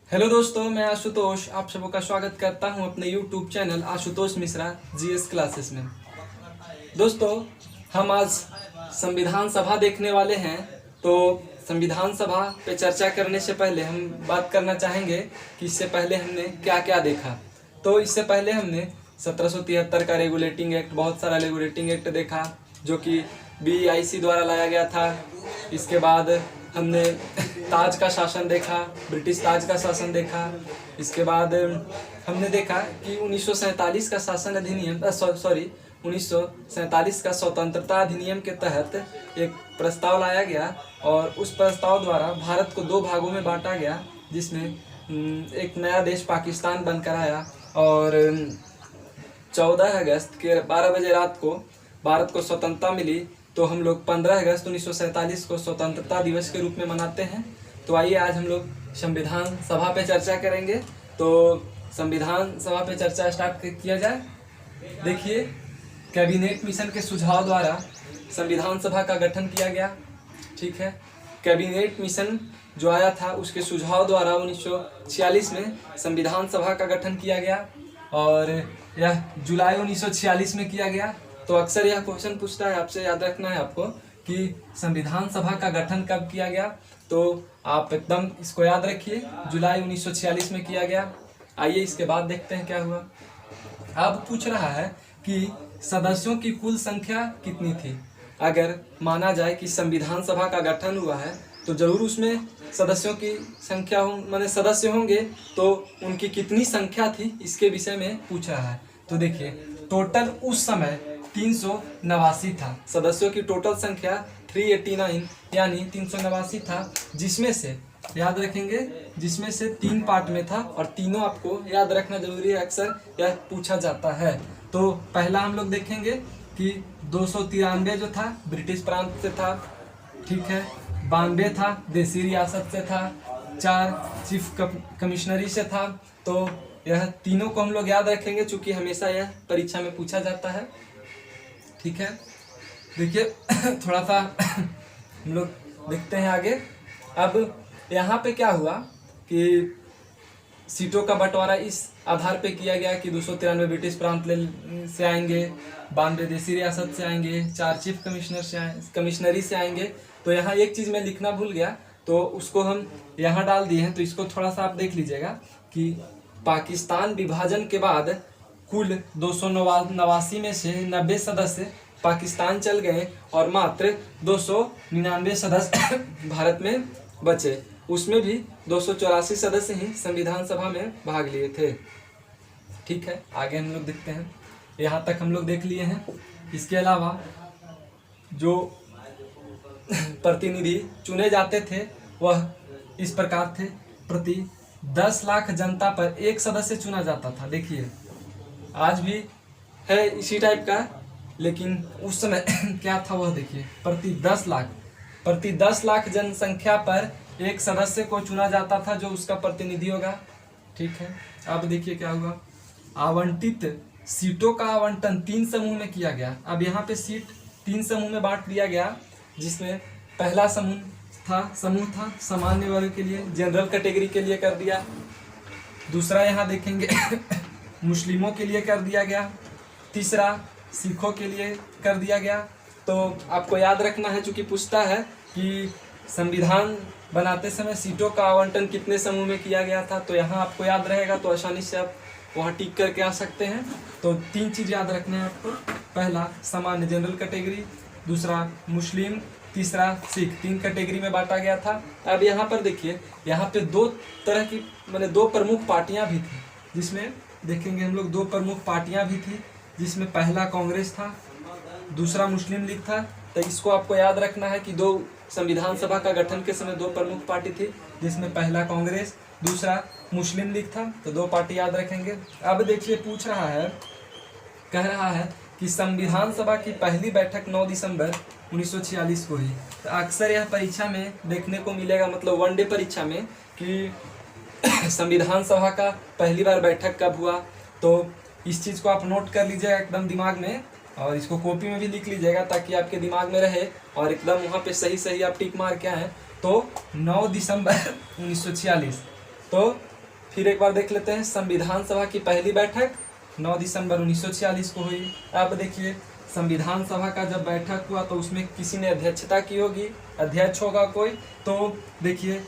Hello दोस्तों, मैं आशुतोष आप सबों का स्वागत करता हूं अपने YouTube channel Ashutosh Mishra GS classes में। दोस्तों, हम आज संविधान सभा देखने वाले हैं। तो संविधान सभा पे चर्चा करने से पहले हम बात करना चाहेंगे कि इससे पहले हमने क्या क्या देखा। तो इससे पहले हमने 1773 का रेगुलेटिंग एक्ट, बहुत सारा रेगुलेटिंग एक्ट देखा जो कि BIC द्वारा लाया गया था। इसके बाद हमने ताज का शासन देखा, ब्रिटिश ताज का शासन देखा। इसके बाद हमने देखा कि 1947 का शासन अधिनियम 1947 का स्वतंत्रता अधिनियम के तहत एक प्रस्ताव लाया गया और उस प्रस्ताव द्वारा भारत को दो भागों में बांटा गया, जिसमें एक नया देश पाकिस्तान बनकर आया। और 14 अगस्त के 12 बजे रात को भारत को स्वतंत्रता मिली। तो हम लोग 15 अगस्त 1947 को स्वतंत्रता दिवस के रूप में मनाते हैं। तो आइए आज हम लोग संविधान सभा पे चर्चा करेंगे। तो संविधान सभा पे चर्चा स्टार्ट किया जाए। देखिए, कैबिनेट मिशन के सुझाव द्वारा संविधान सभा का गठन किया गया। ठीक है, कैबिनेट मिशन जो आया था उसके सुझाव द्वारा 1946 में संविधान सभा का गठन किया गया और यह जुलाई 1946 में किया गया। तो अक्सर यह क्वेश्चन पूछता है, आपसे याद रखना है आपको कि संविधान सभा का गठन कब किया गया। तो आप एकदम इसको याद रखिए, जुलाई 1946 में किया गया। आइए इसके बाद देखते हैं क्या हुआ। अब पूछ रहा है कि सदस्यों की कुल संख्या कितनी थी। अगर माना जाए कि संविधान सभा का गठन हुआ है तो जरूर उसमें सदस्यों की संख्या माने सदस्य होंगे, तो उनकी कितनी संख्या थी इसके विषय में पूछ रहा है। तो देखिए, टोटल उस समय 389 था। सदस्यों की टोटल संख्या 389 यानी 389 था, जिसमें से याद रखेंगे, जिसमें से 3 पार्ट में था और तीनों आपको याद रखना जरूरी है, अक्सर यह पूछा जाता है। तो पहला हम लोग देखेंगे कि 293 जो था ब्रिटिश प्रांत से था। ठीक है, 92 था देसी रियासत से था, 4 चीफ कमिश्नरी से था। तो यह तीनों को हम लोग याद रखेंगे चूंकि हमेशा यह परीक्षा में पूछा जाता है। ठीक है, देखिए थोड़ा सा हम लोग देखते हैं आगे। अब यहाँ पे क्या हुआ कि सीटों का बंटवारा इस आधार पे किया गया कि 293 ब्रिटिश प्रांत से आएंगे, 92 देसी रियासत से आएंगे, 4 चीफ कमिश्नरी से आएंगे। तो यहाँ एक चीज़ मैं लिखना भूल गया, तो उसको हम यहाँ डाल दिए हैं। तो इसको थोड़ा सा आप देख लीजिएगा कि पाकिस्तान विभाजन के बाद कुल 289 में से 90 सदस्य पाकिस्तान चल गए और मात्र 299 सदस्य भारत में बचे। उसमें भी 284 सदस्य ही संविधान सभा में भाग लिए थे। ठीक है, आगे हम लोग देखते हैं। यहाँ तक हम लोग देख लिए हैं। इसके अलावा जो प्रतिनिधि चुने जाते थे वह इस प्रकार थे। प्रति 10 लाख जनता पर एक सदस्य चुना जाता था। देखिए, आज भी है इसी टाइप का, लेकिन उस समय क्या था वह देखिए, प्रति 10 लाख जनसंख्या पर एक सदस्य को चुना जाता था जो उसका प्रतिनिधि होगा। ठीक है, अब देखिए क्या हुआ। आवंटित सीटों का आवंटन 3 समूह में किया गया। अब यहाँ पे सीट 3 समूह में बांट दिया गया, जिसमें पहला समूह था सामान्य वर्ग के लिए, जनरल कैटेगरी के लिए कर दिया। दूसरा यहाँ देखेंगे मुस्लिमों के लिए कर दिया गया। तीसरा सिखों के लिए कर दिया गया। तो आपको याद रखना है, चूंकि पूछता है कि संविधान बनाते समय सीटों का आवंटन कितने समूह में किया गया था, तो यहाँ आपको याद रहेगा, तो आसानी से आप वहाँ टिक करके आ सकते हैं। तो 3 चीज़ याद रखने हैं आपको। पहला सामान्य जनरल कैटेगरी, दूसरा मुस्लिम, तीसरा सिख, 3 कैटेगरी में बांटा गया था। अब यहाँ पर देखिए, यहाँ पे 2 तरह की मैंने 2 प्रमुख पार्टियाँ भी थी, जिसमें देखेंगे हम लोग 2 प्रमुख पार्टियाँ भी थी, जिसमें पहला कांग्रेस था, दूसरा मुस्लिम लीग था। तो इसको आपको याद रखना है कि 2 संविधान सभा का गठन के समय 2 प्रमुख पार्टी थी, जिसमें पहला कांग्रेस, दूसरा मुस्लिम लीग था। तो 2 पार्टी याद रखेंगे। अब देखिए, पूछ रहा है, कह रहा है कि संविधान सभा की पहली बैठक 9 दिसंबर 1946 को हुई। तो अक्सर यह परीक्षा में देखने को मिलेगा, मतलब वनडे परीक्षा में, कि संविधान सभा का पहली बार बैठक कब हुआ। तो इस चीज़ को आप नोट कर लीजिएगा एकदम दिमाग में, और इसको कॉपी में भी लिख लीजिएगा ताकि आपके दिमाग में रहे और एकदम वहाँ पे सही सही आप टिक मार के आएँ। तो 9 दिसंबर 1946। तो फिर एक बार देख लेते हैं, संविधान सभा की पहली बैठक 9 दिसंबर 1946 को हुई। अब देखिए संविधान सभा का जब बैठक हुआ तो उसमें किसी ने अध्यक्षता की होगी, अध्यक्ष होगा कोई। तो देखिए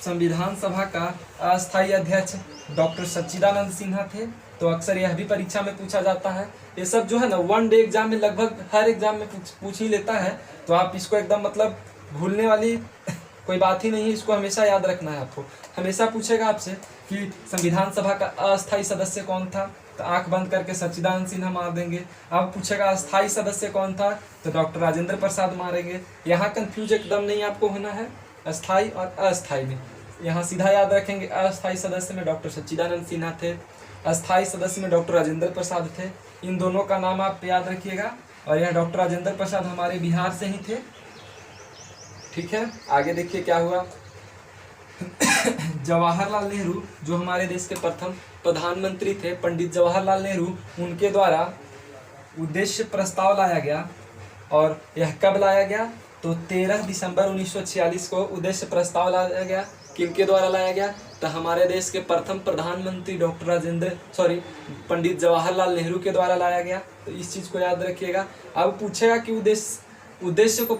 संविधान सभा का अस्थायी अध्यक्ष डॉक्टर सच्चिदानंद सिन्हा थे। तो अक्सर यह भी परीक्षा में पूछा जाता है। ये सब जो है ना वन डे एग्जाम में लगभग हर एग्जाम में पूछ ही लेता है, तो आप इसको एकदम मतलब भूलने वाली कोई बात ही नहीं है, इसको हमेशा याद रखना है आपको। हमेशा पूछेगा आपसे कि संविधान सभा का अस्थायी सदस्य कौन था, तो आंख बंद करके सच्चिदानंद सिन्हा मार देंगे। अब पूछेगा अस्थायी सदस्य कौन था, तो डॉक्टर राजेंद्र प्रसाद मारेंगे। यहाँ कंफ्यूज एकदम नहीं आपको होना है अस्थाई और अस्थाई में, यहाँ सीधा याद रखेंगे। अस्थाई सदस्य में डॉक्टर सच्चिदानंद सिन्हा थे, अस्थाई सदस्य में डॉक्टर राजेंद्र प्रसाद थे। इन दोनों का नाम आप याद रखिएगा। और यह डॉक्टर राजेंद्र प्रसाद हमारे बिहार से ही थे। ठीक है, आगे देखिए क्या हुआ। जवाहरलाल नेहरू जो हमारे देश के प्रथम प्रधानमंत्री थे, पंडित जवाहरलाल नेहरू, उनके द्वारा उद्देश्य प्रस्ताव लाया गया। और यह कब लाया गया, तो 13 दिसंबर 1946 को उद्देश्य प्रस्ताव लाया गया। किनके द्वारा लाया गया, तो हमारे देश के प्रथम प्रधानमंत्री पंडित जवाहरलाल नेहरू के द्वारा लाया गया। तो इस चीज़ को याद रखिएगा। अब पूछेगा कि उद्देश्य को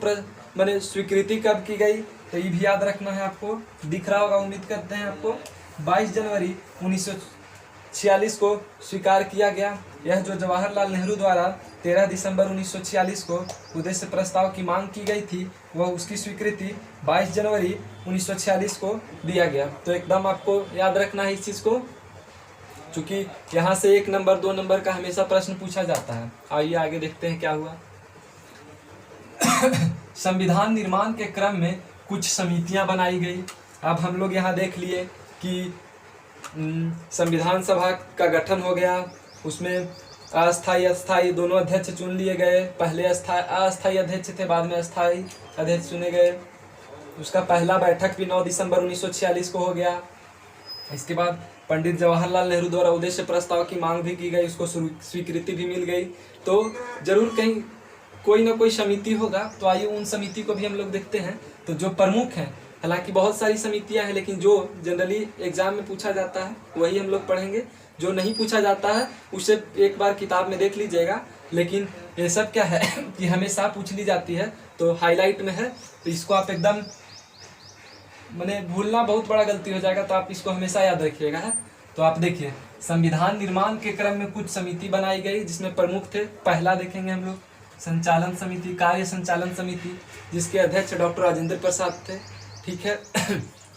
मैंने स्वीकृति कब की गई, तो ये भी याद रखना है आपको। दिख रहा होगा, उम्मीद करते हैं आपको। 22 जनवरी 1946 को स्वीकार किया गया। यह जो जवाहरलाल नेहरू द्वारा 13 दिसंबर 1946 को उद्देश्य प्रस्ताव की मांग की गई थी, वह उसकी स्वीकृति 22 जनवरी 1946 को दिया गया। तो एकदम आपको याद रखना है इस चीज़ को, क्योंकि यहाँ से 1 नंबर 2 नंबर का हमेशा प्रश्न पूछा जाता है। आइए आगे देखते हैं क्या हुआ। संविधान निर्माण के क्रम में कुछ समितियां बनाई गई। अब हम लोग यहाँ देख लिए कि संविधान सभा का गठन हो गया, उसमें अस्थाई अस्थाई दोनों अध्यक्ष चुन लिए गए। पहले अस्थाई अध्यक्ष थे, बाद में अस्थाई अध्यक्ष चुने गए। उसका पहला बैठक भी 9 दिसंबर 1946 को हो गया। इसके बाद पंडित जवाहरलाल नेहरू द्वारा उद्देश्य प्रस्ताव की मांग भी की गई, उसको स्वीकृति भी मिल गई। तो जरूर कहीं कोई ना कोई समिति होगा। तो आइए उन समिति को भी हम लोग देखते हैं। तो जो प्रमुख हैं, हालांकि बहुत सारी समितियां हैं, लेकिन जो जनरली एग्जाम में पूछा जाता है वही हम लोग पढ़ेंगे। जो नहीं पूछा जाता है उसे एक बार किताब में देख लीजिएगा। लेकिन ये सब क्या है कि हमेशा पूछ ली जाती है, तो हाईलाइट में है, तो इसको आप एकदम मैंने भूलना बहुत बड़ा गलती हो जाएगा, तो आप इसको हमेशा याद रखिएगा है। तो आप देखिए संविधान निर्माण के क्रम में कुछ समिति बनाई गई, जिसमें प्रमुख थे। पहला देखेंगे हम लोग संचालन समिति, कार्य संचालन समिति, जिसके अध्यक्ष डॉक्टर राजेंद्र प्रसाद थे। ठीक है,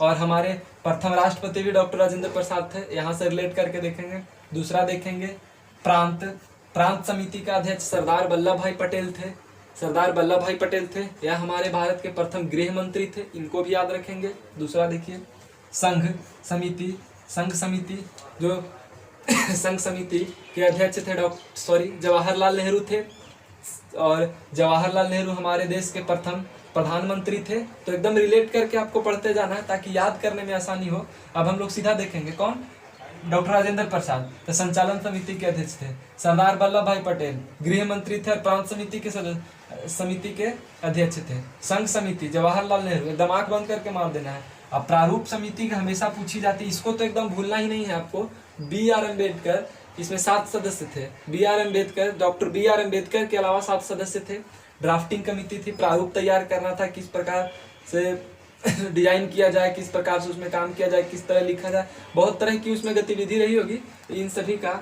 और हमारे प्रथम राष्ट्रपति भी डॉक्टर राजेंद्र प्रसाद थे, यहाँ से रिलेट करके देखेंगे। दूसरा देखेंगे प्रांत समिति का अध्यक्ष सरदार वल्लभ भाई पटेल थे। सरदार वल्लभ भाई पटेल थे, यह हमारे भारत के प्रथम गृह मंत्री थे, इनको भी याद रखेंगे। दूसरा देखिए संघ समिति जो संघ समिति के अध्यक्ष थे जवाहरलाल नेहरू थे। और जवाहरलाल नेहरू हमारे देश के प्रथम प्रधानमंत्री थे। तो एकदम रिलेट करके आपको पढ़ते जाना है ताकि याद करने में आसानी हो। अब हम लोग सीधा देखेंगे कौन, डॉक्टर राजेंद्र प्रसाद तो संचालन समिति के अध्यक्ष थे। सरदार वल्लभ भाई पटेल गृह मंत्री थे और प्रांत समिति के अध्यक्ष थे। संघ समिति जवाहरलाल नेहरू, एकदम आंख बंद करके मार देना है। अब प्रारूप समिति का हमेशा पूछी जाती है, इसको तो एकदम भूलना ही नहीं है आपको। BR अम्बेडकर, इसमें 7 सदस्य थे। डॉक्टर BR अम्बेडकर के अलावा 7 सदस्य थे। ड्राफ्टिंग कमेटी थी, प्रारूप तैयार करना था, किस प्रकार से डिजाइन किया जाए, किस प्रकार से उसमें काम किया जाए, किस तरह लिखा जाए, बहुत तरह की उसमें गतिविधि रही होगी। इन सभी का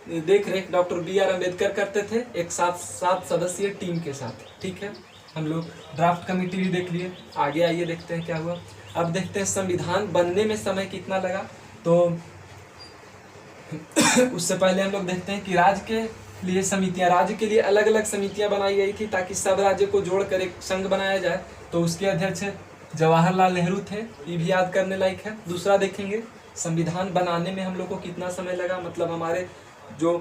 देख रेख डॉक्टर BR अम्बेडकर करते थे, एक 7 सदस्यीय टीम के साथ। ठीक है, हम लोग ड्राफ्ट कमेटी भी देख लिए। आगे आइए देखते हैं क्या हुआ। अब देखते हैं संविधान बनने में समय कितना लगा। तो उससे पहले हम लोग देखते हैं कि राज्य के लिए अलग अलग समितियां बनाई गई थी, ताकि सब राज्य को जोड़कर एक संघ बनाया जाए। तो उसके अध्यक्ष जवाहरलाल नेहरू थे, ये भी याद करने लायक है। दूसरा देखेंगे संविधान बनाने में हम लोग को कितना समय लगा, मतलब हमारे जो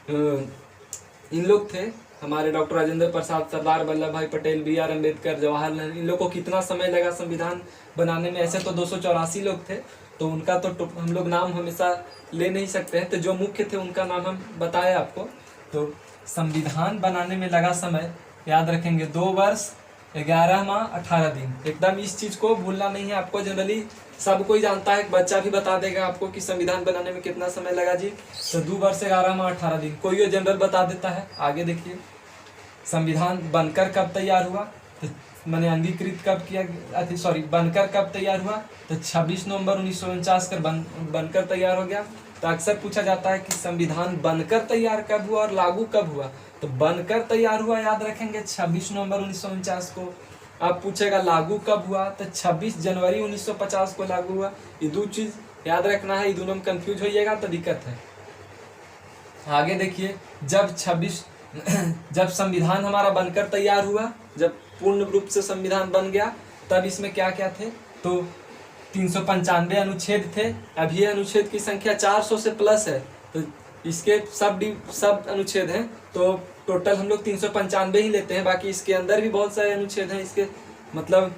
इन लोग थे, हमारे डॉक्टर राजेंद्र प्रसाद, सरदार वल्लभ भाई पटेल, BR अम्बेडकर, जवाहरलाल नेहरू, इन लोग को कितना समय लगा संविधान बनाने में। ऐसे तो 284 लोग थे, तो उनका तो हम लोग नाम हमेशा ले नहीं सकते हैं, तो जो मुख्य थे उनका नाम हम बताए आपको। तो संविधान बनाने में लगा समय याद रखेंगे 2 वर्ष 11 माह 18 दिन। एकदम इस चीज को भूलना नहीं है आपको, जनरली सब कोई जानता है, बच्चा भी बता देगा आपको कि संविधान बनाने में कितना समय लगा जी, तो 2 वर्ष 11 माह 18 दिन, कोई जनरल बता देता है। आगे देखिए, संविधान बनकर कब तैयार हुआ, तो मैंने अंगीकृत कब किया, सॉरी बनकर कब तैयार हुआ, तो 26 नवंबर 1949 कर बनकर तैयार हो गया। तो अक्सर पूछा जाता है कि संविधान बनकर तैयार कब हुआ और लागू कब हुआ, तो बनकर तैयार हुआ याद रखेंगे 26 नवंबर 1949 को। अब पूछेगा लागू कब हुआ, तो 26 जनवरी 1950 को लागू हुआ। ये दो चीज याद रखना है, ये दोनों में कंफ्यूज होइएगा तो दिक्कत है। आगे देखिए, जब संविधान हमारा बनकर तैयार हुआ, जब पूर्ण रूप से संविधान बन गया, तब इसमें क्या क्या थे, तो 395 अनुच्छेद थे। अब ये अनुच्छेद की संख्या 400 से प्लस है, तो इसके सब अनुच्छेद हैं, तो टोटल हम लोग 395 ही लेते हैं। बाकी इसके अंदर भी बहुत सारे अनुच्छेद हैं इसके, मतलब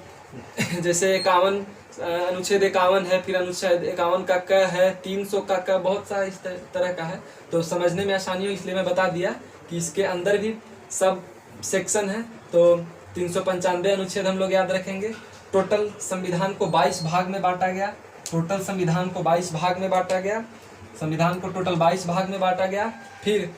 जैसे 51 अनुच्छेद 51 है, फिर अनुच्छेद 51 का क है, 300 का क, बहुत सारा इस तरह का है, तो समझने में आसानी हो इसलिए मैं बता दिया कि इसके अंदर भी सब सेक्शन है। तो 395 अनुच्छेद हम लोग याद रखेंगे। टोटल संविधान को 22 भाग में बांटा गया, संविधान को टोटल 22 भाग में बांटा गया। फिर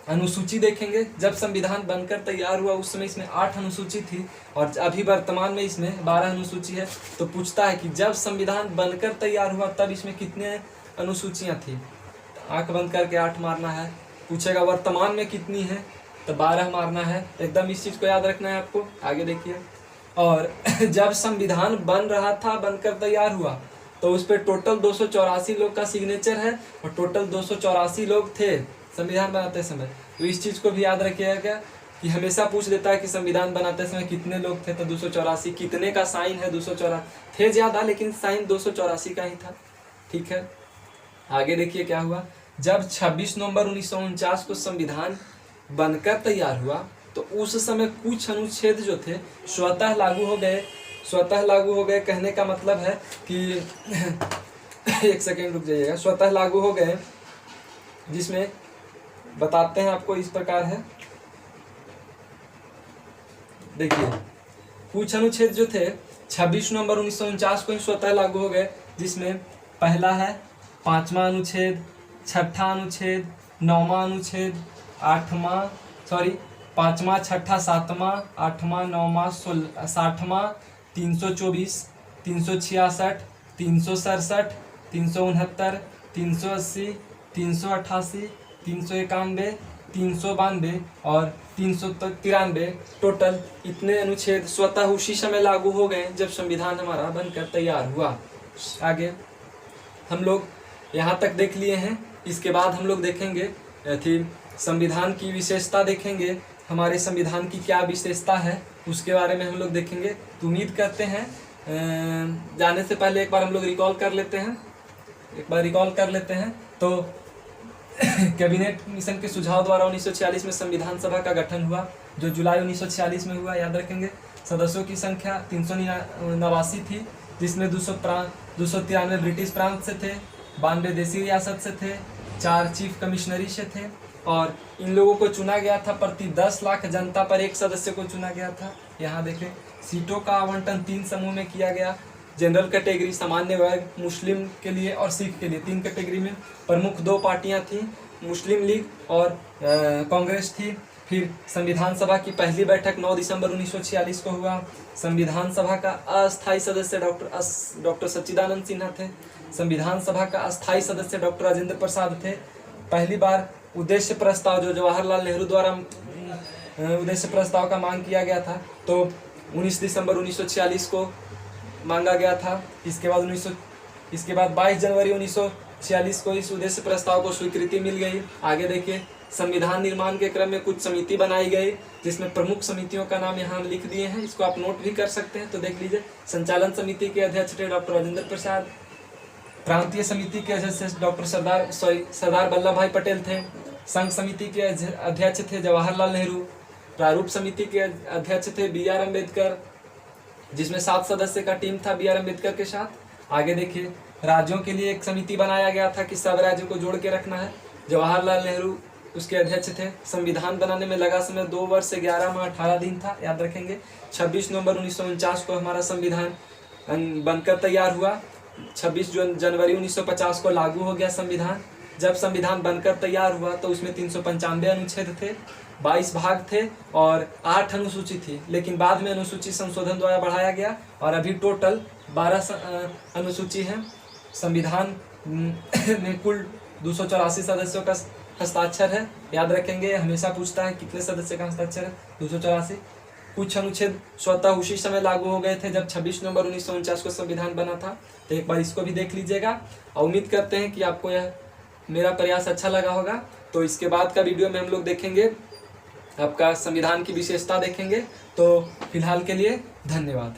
अनुसूची देखेंगे, जब संविधान बनकर तैयार हुआ उस समय इसमें 8 अनुसूची थी, और अभी वर्तमान में इसमें 12 अनुसूची है। तो पूछता है कि जब संविधान बनकर तैयार हुआ तब इसमें कितने अनुसूचियां थी, आंख बंद करके 8 मारना है। पूछेगा वर्तमान में कितनी है, तो 12 मारना है। एकदम इस चीज को याद रखना है आपको। आगे देखिए, और जब संविधान बन रहा था, बनकर तैयार हुआ, तो उस पर टोटल 284 लोग का सिग्नेचर है, और टोटल 284 लोग थे संविधान बनाते समय। तो इस चीज को भी याद रखिएगा कि हमेशा पूछ देता है कि संविधान बनाते समय कितने लोग थे, तो 284। कितने का साइन है 284, थे ज्यादा लेकिन साइन 284 का ही था। ठीक है, आगे देखिए क्या हुआ। जब 26 नवंबर 1949 को संविधान बनकर तैयार हुआ, तो उस समय कुछ अनुच्छेद जो थे स्वतः लागू हो गए। कहने का मतलब है कि एक सेकेंड रुक जाइएगा, स्वतः लागू हो गए, जिसमें बताते हैं आपको, इस प्रकार है। देखिए, कुछ अनुच्छेद जो थे 26 नवंबर 1949 को ही स्वतः लागू हो गए, जिसमें पहला है 5वां अनुच्छेद, 6ठा अनुच्छेद, 9वां अनुच्छेद, 5वां, 6ठा, 7वां, 8वां, 9वां, 60वां, 324, 366, 367, 369, 380, 388, 391, 392 और 393। टोटल इतने अनुच्छेद स्वतः उसी समय लागू हो गए जब संविधान हमारा बनकर तैयार हुआ। आगे हम लोग यहाँ तक देख लिए हैं। इसके बाद हम लोग देखेंगे थी संविधान की विशेषता, देखेंगे हमारे संविधान की क्या विशेषता है, उसके बारे में हम लोग देखेंगे। तो उम्मीद करते हैं जाने से पहले एक बार हम लोग रिकॉल कर लेते हैं। तो कैबिनेट मिशन के सुझाव द्वारा 1946 में संविधान सभा का गठन हुआ, जो जुलाई 1946 में हुआ, याद रखेंगे। सदस्यों की संख्या 389 थी, जिसमें 293 ब्रिटिश प्रांत से थे, 92 देसी रियासत से थे, 4 चीफ कमिश्नरी से थे, और इन लोगों को चुना गया था प्रति 10 लाख जनता पर एक सदस्य को चुना गया था। यहाँ देखें, सीटों का आवंटन 3 समूह में किया गया। जनरल कैटेगरी, सामान्य वर्ग, मुस्लिम के लिए और सिख के लिए, 3 कैटेगरी में। प्रमुख 2 पार्टियां थीं, मुस्लिम लीग और कांग्रेस थी। फिर संविधान सभा की पहली बैठक 9 दिसंबर 1946 को हुआ। संविधान सभा का अस्थायी सदस्य डॉक्टर सच्चिदानंद सिन्हा थे। संविधान सभा का अस्थायी सदस्य डॉक्टर राजेंद्र प्रसाद थे। पहली बार उद्देश्य प्रस्ताव, जो जवाहरलाल नेहरू द्वारा उद्देश्य प्रस्ताव का मांग किया गया था, तो 19 दिसंबर 1946 को मांगा गया था। इसके बाद 22 जनवरी 1946 को इस उद्देश्य प्रस्ताव को स्वीकृति मिल गई। आगे देखिए, संविधान निर्माण के क्रम में कुछ समिति बनाई गई, जिसमें प्रमुख समितियों का नाम यहाँ लिख दिए हैं, इसको आप नोट भी कर सकते हैं, तो देख लीजिए। संचालन समिति के अध्यक्ष थे डॉक्टर राजेंद्र प्रसाद। प्रांतीय समिति के अध्यक्ष डॉक्टर सरदार वल्लभ भाई पटेल थे। संघ समिति के अध्यक्ष थे जवाहरलाल नेहरू। प्रारूप समिति के अध्यक्ष थे BR अम्बेडकर, जिसमें 7 सदस्य का टीम था BR अम्बेडकर के साथ। आगे देखिए, राज्यों के लिए एक समिति बनाया गया था कि सब राज्यों को जोड़ के रखना है। जवाहरलाल नेहरू उसके अध्यक्ष थे। संविधान बनाने में लगा समय 2 वर्ष 11 माह 18 दिन था, याद रखेंगे। 26 नवंबर 1949 को हमारा संविधान बनकर तैयार हुआ। 26 जनवरी 1950 को लागू हो गया संविधान। जब संविधान बनकर तैयार हुआ तो उसमें 395 अनुच्छेद थे, 22 भाग थे और 8 अनुसूची थी, लेकिन बाद में अनुसूची संशोधन द्वारा बढ़ाया गया और अभी टोटल 12 अनुसूची है। संविधान में कुल 284 सदस्यों का हस्ताक्षर है, याद रखेंगे। हमेशा पूछता है कितने सदस्य का हस्ताक्षर है, 284। कुछ अनुच्छेद स्वतः उसी समय लागू हो गए थे जब 26 नवंबर 1949 को संविधान बना था, तो एक बार इसको भी देख लीजिएगा। और उम्मीद करते हैं कि आपको यह मेरा प्रयास अच्छा लगा होगा। तो इसके बाद का वीडियो में हम लोग देखेंगे आपका संविधान की विशेषता देखेंगे। तो फिलहाल के लिए धन्यवाद।